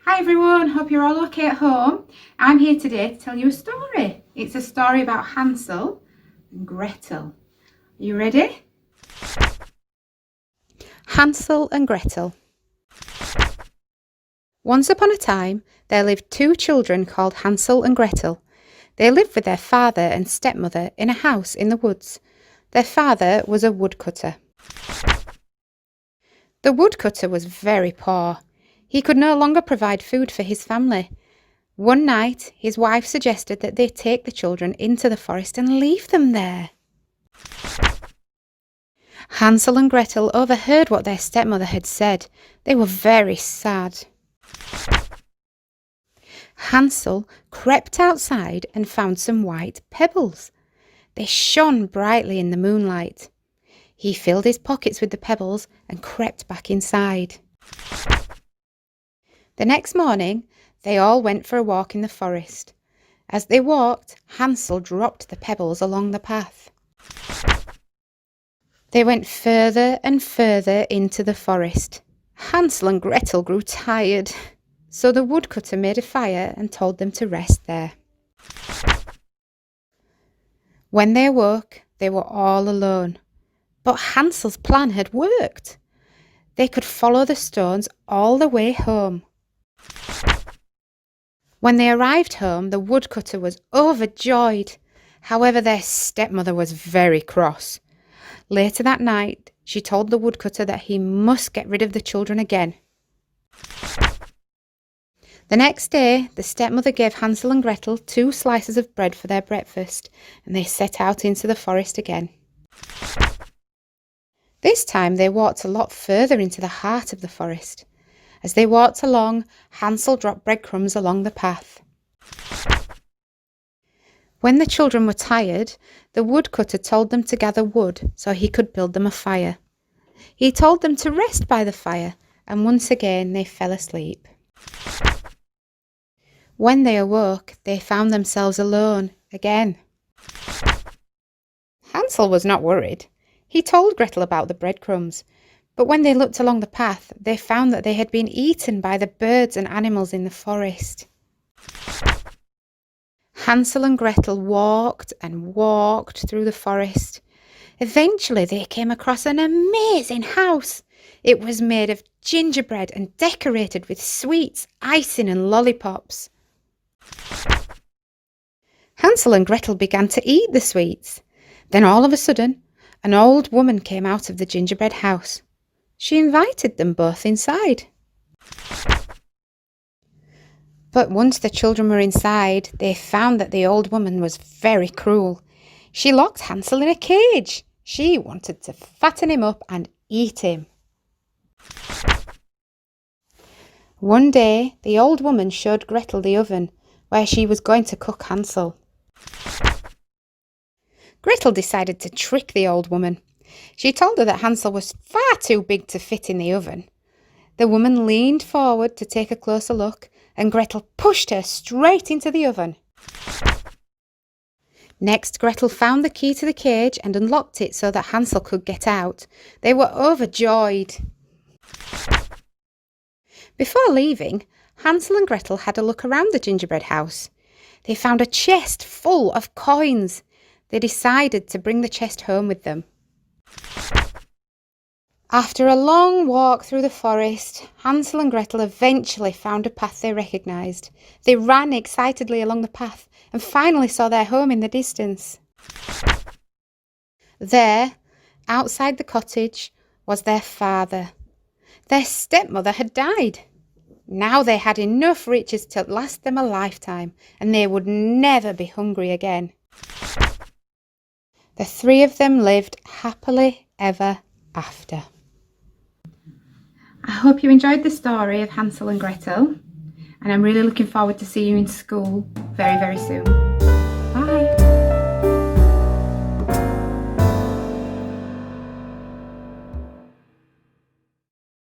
Hi everyone, hope you're all okay at home. I'm here today to tell you a story. It's a story about Hansel and Gretel. Are you ready? Hansel and Gretel. Once upon a time, there lived two children called Hansel and Gretel. They lived with their father and stepmother in a house in the woods. Their father was a woodcutter. The woodcutter was very poor. He could no longer provide food for his family. One night, his wife suggested that they take the children into the forest and leave them there. Hansel and Gretel overheard what their stepmother had said. They were very sad. Hansel crept outside and found some white pebbles. They shone brightly in the moonlight. He filled his pockets with the pebbles and crept back inside. The next morning, they all went for a walk in the forest. As they walked, Hansel dropped the pebbles along the path. They went further and further into the forest. Hansel and Gretel grew tired, so the woodcutter made a fire and told them to rest there. When they awoke, they were all alone. But Hansel's plan had worked. They could follow the stones all the way home. When they arrived home, the woodcutter was overjoyed. However, their stepmother was very cross. Later that night, she told the woodcutter that he must get rid of the children again. The next day, the stepmother gave Hansel and Gretel 2 slices of bread for their breakfast, and they set out into the forest again. This time, they walked a lot further into the heart of the forest. As they walked along, Hansel dropped breadcrumbs along the path. When the children were tired, the woodcutter told them to gather wood so he could build them a fire. He told them to rest by the fire, and once again they fell asleep. When they awoke, they found themselves alone again. Hansel was not worried. He told Gretel about the breadcrumbs. But when they looked along the path, they found that they had been eaten by the birds and animals in the forest. Hansel and Gretel walked and walked through the forest. Eventually, they came across an amazing house. It was made of gingerbread and decorated with sweets, icing and lollipops. Hansel and Gretel began to eat the sweets. Then all of a sudden, an old woman came out of the gingerbread house. She invited them both inside. But once the children were inside, they found that the old woman was very cruel. She locked Hansel in a cage. She wanted to fatten him up and eat him. One day, the old woman showed Gretel the oven where she was going to cook Hansel. Gretel decided to trick the old woman. She told her that Hansel was far too big to fit in the oven. The woman leaned forward to take a closer look, and Gretel pushed her straight into the oven. Next, Gretel found the key to the cage and unlocked it so that Hansel could get out. They were overjoyed. Before leaving, Hansel and Gretel had a look around the gingerbread house. They found a chest full of coins. They decided to bring the chest home with them. After a long walk through the forest, Hansel and Gretel eventually found a path they recognised. They ran excitedly along the path and finally saw their home in the distance. There, outside the cottage, was their father. Their stepmother had died. Now they had enough riches to last them a lifetime, and they would never be hungry again. The 3 of them lived happily ever after. I hope you enjoyed the story of Hansel and Gretel, and I'm really looking forward to seeing you in school very, very soon.